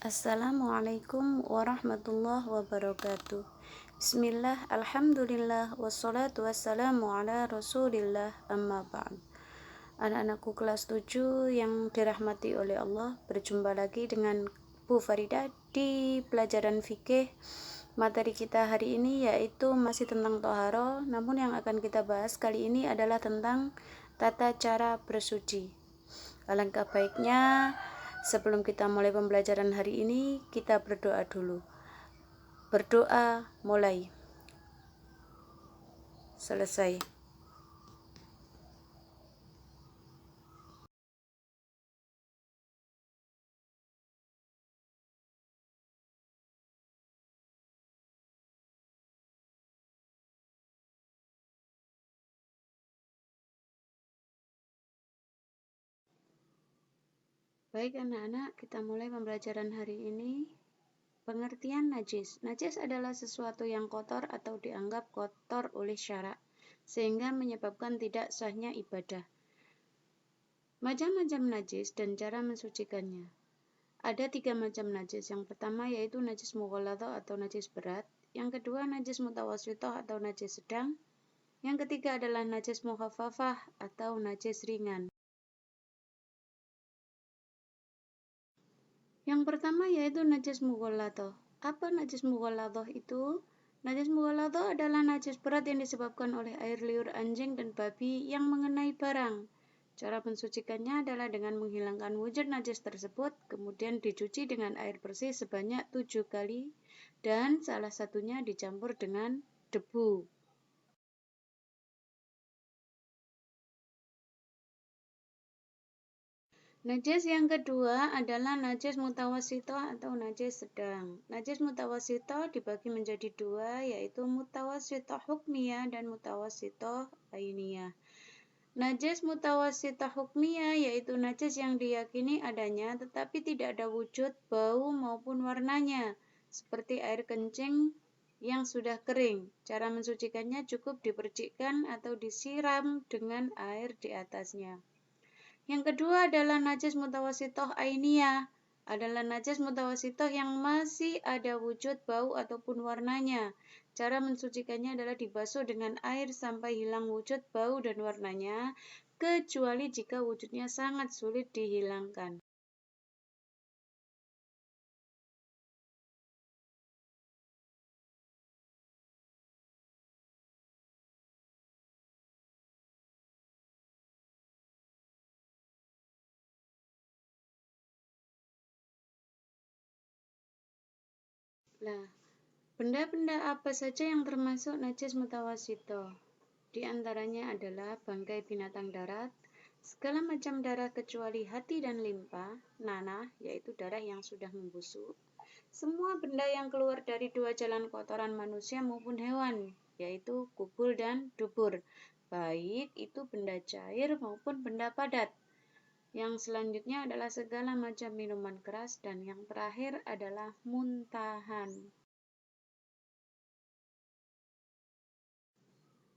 Assalamualaikum warahmatullahi wabarakatuh. Bismillah, alhamdulillah, wassalatu wassalamu ala rasulillah, amma ba'd. Anak-anakku kelas 7 yang dirahmati oleh Allah, berjumpa lagi dengan Bu Farida di pelajaran fikih. Materi kita hari ini yaitu masih tentang toharo, namun yang akan kita bahas kali ini adalah tentang tata cara bersuci. Alangkah baiknya sebelum kita mulai pembelajaran hari ini, kita berdoa dulu. Berdoa mulai. Selesai. Baik anak-anak, kita mulai pembelajaran hari ini. Pengertian najis. Najis adalah sesuatu yang kotor atau dianggap kotor oleh syara, sehingga menyebabkan tidak sahnya ibadah. Macam-macam najis dan cara mensucikannya. Ada 3 macam najis. Yang pertama yaitu najis mughalladhah atau najis berat. Yang kedua najis mutawassithah atau najis sedang. Yang ketiga adalah najis mukhaffafah atau najis ringan. Yang pertama yaitu najis mughalladhah. Apa najis mughalladhah itu? Najis mughalladhah adalah najis berat yang disebabkan oleh air liur anjing dan babi yang mengenai barang. Cara mensucikannya adalah dengan menghilangkan wujud najis tersebut, kemudian dicuci dengan air bersih sebanyak 7 kali, dan salah satunya dicampur dengan debu. Najis yang kedua adalah najis mutawassithah atau najis sedang. Najis mutawassithah dibagi menjadi 2, yaitu mutawassithah hukmiyah dan mutawassithah ainiyah. Najis mutawassithah hukmiyah yaitu najis yang diyakini adanya tetapi tidak ada wujud, bau maupun warnanya, seperti air kencing yang sudah kering. Cara mensucikannya cukup dipercikkan atau disiram dengan air di atasnya. Yang kedua adalah najis mutawassithah ainiyah, adalah najis mutawassithah yang masih ada wujud, bau ataupun warnanya. Cara mensucikannya adalah dibasuh dengan air sampai hilang wujud, bau dan warnanya, kecuali jika wujudnya sangat sulit dihilangkan. Nah, benda-benda apa saja yang termasuk najis mutawassithah? Di antaranya adalah bangkai binatang darat, segala macam darah kecuali hati dan limpa, nanah, yaitu darah yang sudah membusuk, semua benda yang keluar dari 2 jalan kotoran manusia maupun hewan, yaitu kubul dan dubur, baik itu benda cair maupun benda padat. Yang selanjutnya adalah segala macam minuman keras, dan yang terakhir adalah muntahan.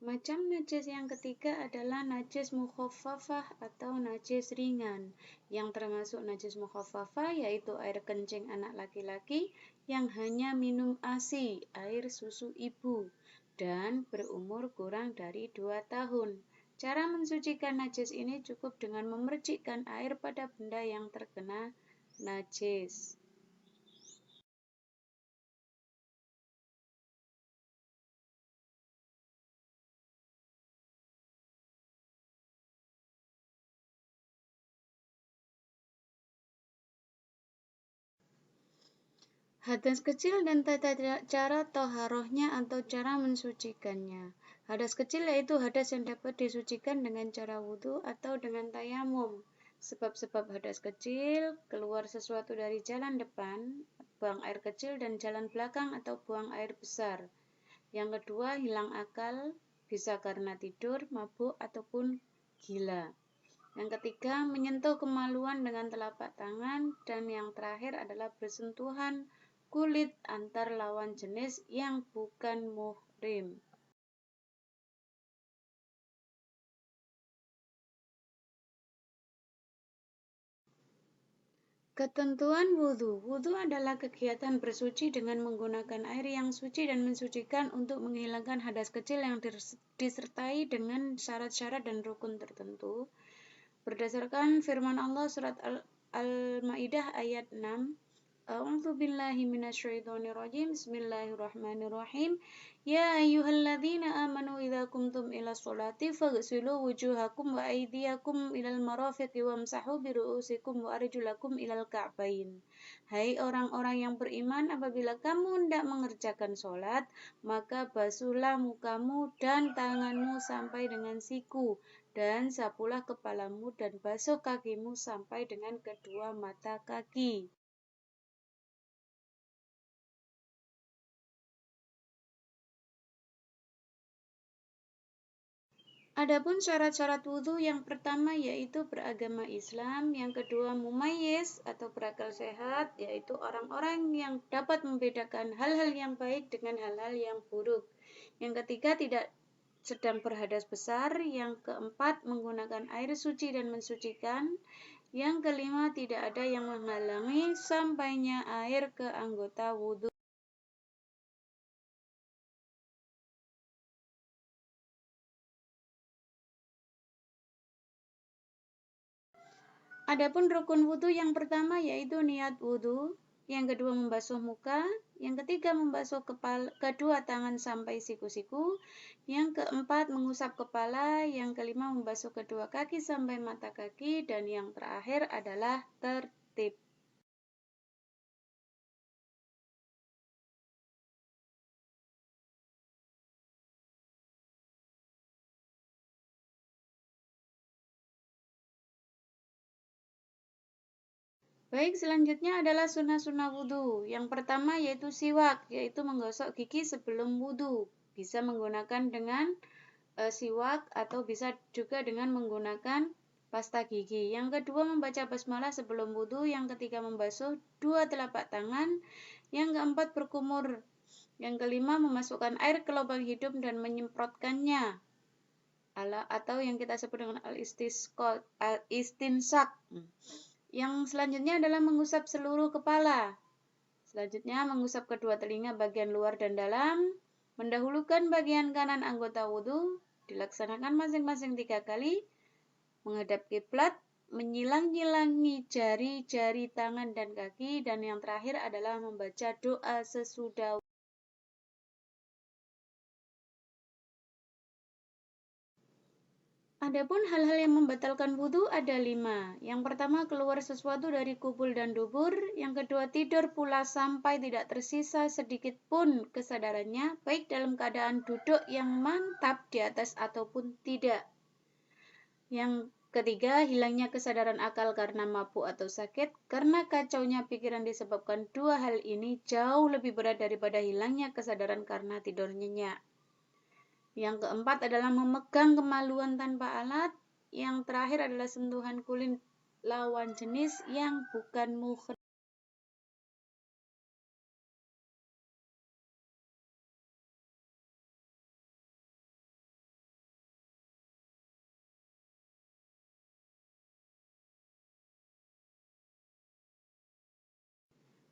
Macam najis yang ketiga adalah najis mukhaffafah atau najis ringan. Yang termasuk najis mukhaffafah yaitu air kencing anak laki-laki yang hanya minum ASI, air susu ibu, dan berumur kurang dari 2 tahun. Cara mensucikan najis ini cukup dengan memercikkan air pada benda yang terkena najis. Hadas kecil dan tata cara toharohnya atau cara mensucikannya. Hadas kecil yaitu hadas yang dapat disucikan dengan cara wudhu atau dengan tayamum. Sebab-sebab hadas kecil, keluar sesuatu dari jalan depan, buang air kecil, dan jalan belakang atau buang air besar. Yang kedua, hilang akal, bisa karena tidur, mabuk, ataupun gila. Yang ketiga, menyentuh kemaluan dengan telapak tangan, dan yang terakhir adalah bersentuhan kulit antar lawan jenis yang bukan muhrim. Ketentuan wudhu. Wudhu adalah kegiatan bersuci dengan menggunakan air yang suci dan mensucikan untuk menghilangkan hadas kecil yang disertai dengan syarat-syarat dan rukun tertentu. Berdasarkan firman Allah surat Al-Maidah ayat 6, A'udzu billahi minasyaitonir rajim. Bismillahirrahmanirrahim. Ya ayyuhalladzina amanu idza qumtum ila sholati faghsilu wujuhakum wa aydiyakum ilal marafiqi wamsahu bi ru'usikum wa arjulakum ilal ka'bain. Hai orang-orang yang beriman, apabila kamu hendak mengerjakan sholat, maka basuhlah mukamu dan tanganmu sampai dengan siku, dan sapulah kepalamu dan basuh kakimu sampai dengan kedua mata kaki. Adapun syarat-syarat wudhu, yang pertama yaitu beragama Islam, yang kedua mumayyiz atau berakal sehat, yaitu orang-orang yang dapat membedakan hal-hal yang baik dengan hal-hal yang buruk. Yang ketiga tidak sedang berhadas besar, yang keempat menggunakan air suci dan mensucikan, yang kelima tidak ada yang menghalangi sampainya air ke anggota wudhu. Adapun rukun wudhu, yang pertama yaitu niat wudhu, yang kedua membasuh muka, yang ketiga membasuh kedua tangan sampai siku-siku, yang keempat mengusap kepala, yang kelima membasuh kedua kaki sampai mata kaki, dan yang terakhir adalah tertib. Baik, selanjutnya adalah sunnah-sunnah wudhu. Yang pertama yaitu siwak, yaitu menggosok gigi sebelum wudhu. Bisa menggunakan dengan siwak atau bisa juga dengan menggunakan pasta gigi. Yang kedua membaca basmalah sebelum wudhu. Yang ketiga membasuh dua telapak tangan. Yang keempat berkumur. Yang kelima memasukkan air ke lubang hidung dan menyemprotkannya, atau yang kita sebut dengan al-istinsak. Yang selanjutnya adalah mengusap seluruh kepala. Selanjutnya mengusap kedua telinga bagian luar dan dalam. Mendahulukan bagian kanan anggota wudhu, dilaksanakan masing-masing 3 kali. Menghadap kiblat, menyilang-nyilangi jari-jari tangan dan kaki, dan yang terakhir adalah membaca doa sesudah. Adapun hal-hal yang membatalkan wudhu ada 5. Yang pertama, keluar sesuatu dari kubul dan dubur. Yang kedua, tidur pula sampai tidak tersisa sedikit pun kesadarannya, baik dalam keadaan duduk yang mantap di atas ataupun tidak. Yang ketiga, hilangnya kesadaran akal karena mabuk atau sakit. Karena kacaunya pikiran disebabkan dua hal ini jauh lebih berat daripada hilangnya kesadaran karena tidur nyenyak. Yang keempat adalah memegang kemaluan tanpa alat. Yang terakhir adalah sentuhan kulit lawan jenis yang bukan muhrim.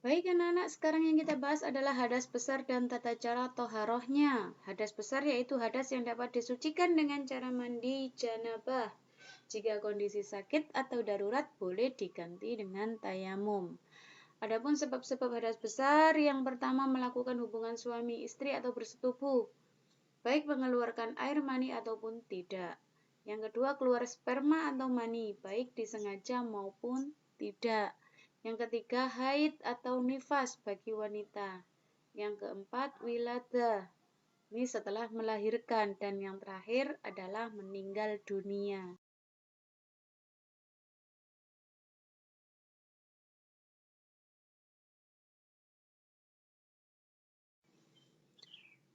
Baik anak-anak, sekarang yang kita bahas adalah hadas besar dan tata cara toharohnya. Hadas besar yaitu hadas yang dapat disucikan dengan cara mandi janabah. Jika kondisi sakit atau darurat, boleh diganti dengan tayamum. Adapun sebab-sebab hadas besar, yang pertama melakukan hubungan suami istri atau bersetubuh, baik mengeluarkan air mani ataupun tidak. Yang kedua, keluar sperma atau mani, baik disengaja maupun tidak. Yang ketiga, haid atau nifas bagi wanita. Yang keempat, wiladah, ini setelah melahirkan. Dan yang terakhir adalah meninggal dunia.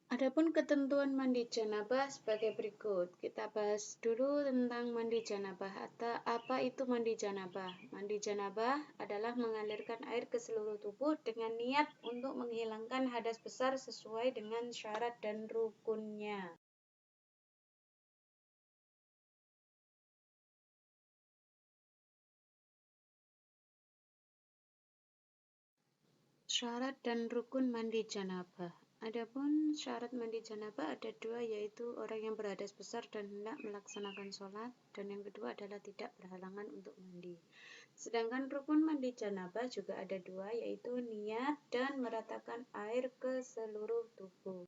Adapun ketentuan mandi janabah sebagai berikut. Kita bahas dulu tentang mandi janabah. Apa itu mandi janabah? Mandi janabah adalah mengalirkan air ke seluruh tubuh dengan niat untuk menghilangkan hadas besar sesuai dengan syarat dan rukunnya. Syarat dan rukun mandi janabah. Adapun syarat mandi janabah ada dua, yaitu orang yang berhadas besar dan hendak melaksanakan sholat, dan yang kedua adalah tidak berhalangan untuk mandi. Sedangkan rukun mandi janabah juga ada dua, yaitu niat dan meratakan air ke seluruh tubuh.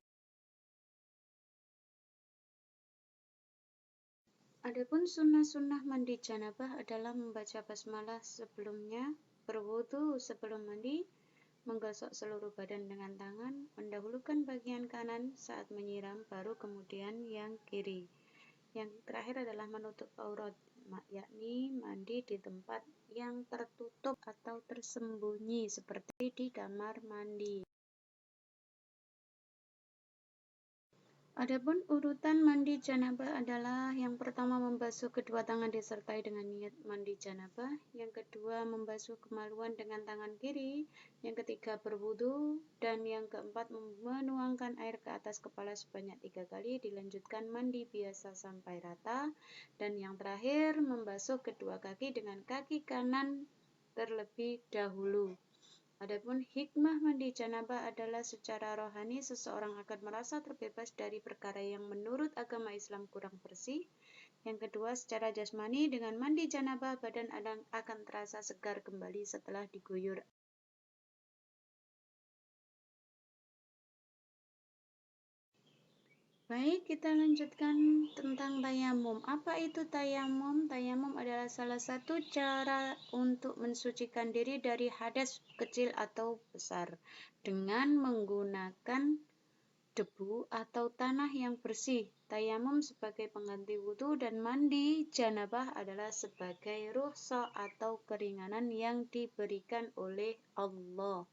Adapun sunnah-sunnah mandi janabah adalah membaca basmalah sebelumnya, berwudu sebelum mandi, menggosok seluruh badan dengan tangan, mendahulukan bagian kanan saat menyiram, baru kemudian yang kiri. Yang terakhir adalah menutup aurat, yakni mandi di tempat yang tertutup atau tersembunyi seperti di kamar mandi. Adapun urutan mandi janabah adalah yang pertama membasuh kedua tangan disertai dengan niat mandi janabah, yang kedua membasuh kemaluan dengan tangan kiri, yang ketiga berwudu, dan yang keempat menuangkan air ke atas kepala sebanyak 3 kali, dilanjutkan mandi biasa sampai rata, dan yang terakhir membasuh kedua kaki dengan kaki kanan terlebih dahulu. Adapun hikmah mandi janabah adalah secara rohani seseorang akan merasa terbebas dari perkara yang menurut agama Islam kurang bersih. Yang kedua, secara jasmani dengan mandi janabah badan akan terasa segar kembali setelah diguyur. Baik, kita lanjutkan tentang tayamum. Apa itu tayamum? Tayamum adalah salah satu cara untuk mensucikan diri dari hadas kecil atau besar dengan menggunakan debu atau tanah yang bersih. Tayamum sebagai pengganti wudu dan mandi janabah adalah sebagai rukhsah atau keringanan yang diberikan oleh Allah.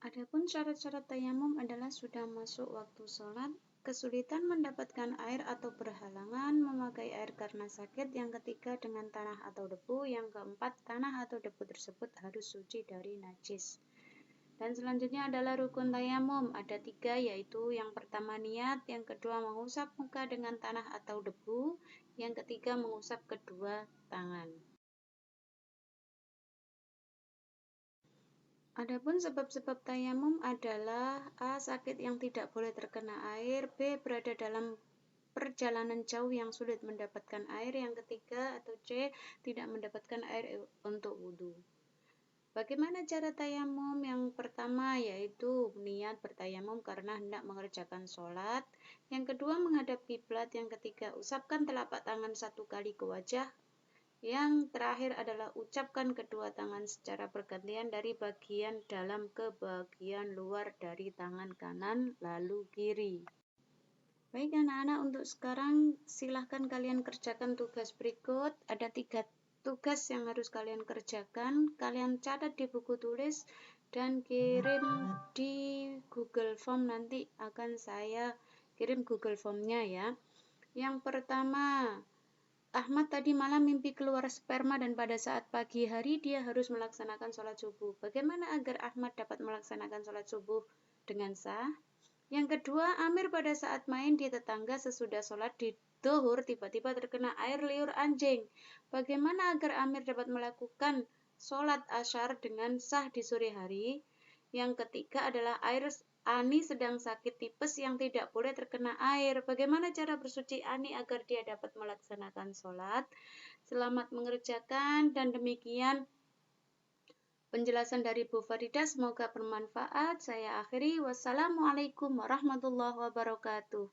Adapun syarat-syarat tayamum adalah sudah masuk waktu sholat, kesulitan mendapatkan air atau berhalangan memakai air karena sakit, yang ketiga dengan tanah atau debu, yang keempat tanah atau debu tersebut harus suci dari najis. Dan selanjutnya adalah rukun tayamum, ada 3, yaitu yang pertama niat, yang kedua mengusap muka dengan tanah atau debu, yang ketiga mengusap kedua tangan. Adapun sebab-sebab tayamum adalah A. Sakit yang tidak boleh terkena air, B. Berada dalam perjalanan jauh yang sulit mendapatkan air, yang ketiga atau C. Tidak mendapatkan air untuk wudhu. Bagaimana cara tayamum? Yang pertama yaitu niat bertayamum karena hendak mengerjakan sholat, yang kedua menghadap kiblat, yang ketiga usapkan telapak tangan 1 kali ke wajah, yang terakhir adalah ucapkan kedua tangan secara bergantian dari bagian dalam ke bagian luar dari tangan kanan lalu kiri. Baik anak-anak, untuk sekarang silahkan kalian kerjakan tugas berikut. Ada 3 tugas yang harus kalian kerjakan. Kalian catat di buku tulis dan kirim di Google Form. Nanti akan saya kirim Google Formnya ya. Yang pertama, Ahmad tadi malam mimpi keluar sperma dan pada saat pagi hari dia harus melaksanakan sholat subuh. Bagaimana agar Ahmad dapat melaksanakan sholat subuh dengan sah? Yang kedua, Amir pada saat main di tetangga sesudah sholat di zuhur tiba-tiba terkena air liur anjing. Bagaimana agar Amir dapat melakukan sholat asyar dengan sah di sore hari? Yang ketiga adalah Ani sedang sakit tipes yang tidak boleh terkena air. Bagaimana cara bersuci Ani agar dia dapat melaksanakan sholat? Selamat mengerjakan, dan demikian penjelasan dari Bu Farida, semoga bermanfaat. Saya akhiri. Wassalamualaikum warahmatullahi wabarakatuh.